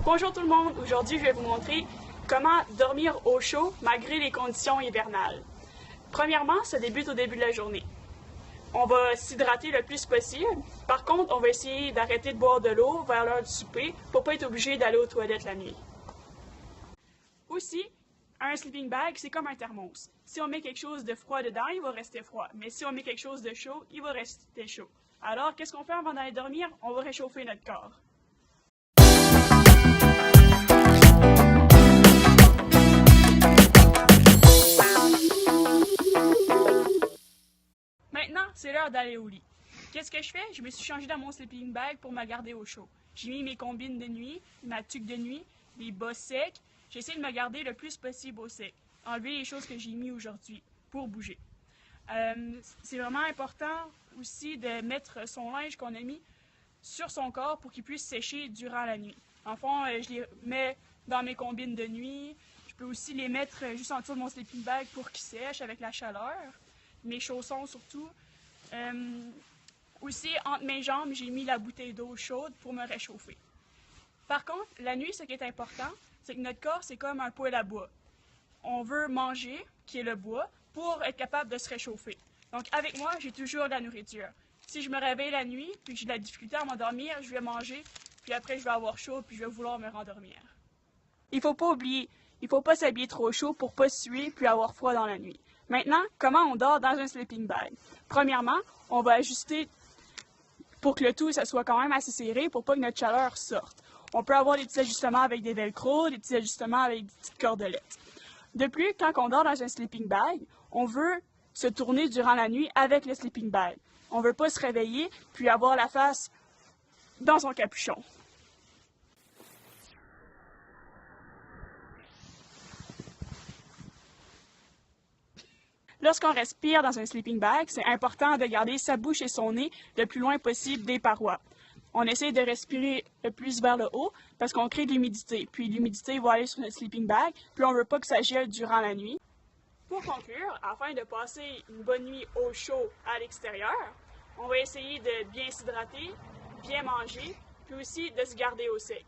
Bonjour tout le monde, aujourd'hui je vais vous montrer comment dormir au chaud malgré les conditions hivernales. Premièrement, ça débute au début de la journée. On va s'hydrater le plus possible. Par contre, on va essayer d'arrêter de boire de l'eau vers l'heure du souper pour ne pas être obligé d'aller aux toilettes la nuit. Aussi, un sleeping bag, c'est comme un thermos. Si on met quelque chose de froid dedans, il va rester froid. Mais si on met quelque chose de chaud, il va rester chaud. Alors, qu'est-ce qu'on fait avant d'aller dormir? On va réchauffer notre corps. Maintenant, c'est l'heure d'aller au lit. Qu'est-ce que je fais? Je me suis changé dans mon sleeping bag pour me garder au chaud. J'ai mis mes combines de nuit, ma tuque de nuit, des bas secs. J'essaie de me garder le plus possible au sec. Enlever les choses que j'ai mis aujourd'hui pour bouger. C'est vraiment important aussi de mettre son linge qu'on a mis sur son corps pour qu'il puisse sécher durant la nuit. En fond, je les mets dans mes combines de nuit. Je peux aussi les mettre juste en dessous de mon sleeping bag pour qu'ils sèchent avec la chaleur. Mes chaussons surtout. Aussi, entre mes jambes, j'ai mis la bouteille d'eau chaude pour me réchauffer. Par contre, la nuit, ce qui est important, c'est que notre corps, c'est comme un poêle à bois. On veut manger, qui est le bois, pour être capable de se réchauffer. Donc, avec moi, j'ai toujours de la nourriture. Si je me réveille la nuit, puis que j'ai de la difficulté à m'endormir, je vais manger, puis après, je vais avoir chaud, puis je vais vouloir me rendormir. Il faut pas oublier, il faut pas s'habiller trop chaud pour pas suer, puis avoir froid dans la nuit. Maintenant, comment on dort dans un sleeping bag? Premièrement, on va ajuster pour que le tout ça soit quand même assez serré pour pas que notre chaleur sorte. On peut avoir des petits ajustements avec des velcro, des petits ajustements avec des petites cordelettes. De plus, quand on dort dans un sleeping bag, on veut se tourner durant la nuit avec le sleeping bag. On veut pas se réveiller puis avoir la face dans son capuchon. Lorsqu'on respire dans un sleeping bag, c'est important de garder sa bouche et son nez le plus loin possible des parois. On essaie de respirer le plus vers le haut parce qu'on crée de l'humidité. Puis l'humidité va aller sur notre sleeping bag, puis on ne veut pas que ça gèle durant la nuit. Pour conclure, afin de passer une bonne nuit au chaud à l'extérieur, on va essayer de bien s'hydrater, bien manger, puis aussi de se garder au sec.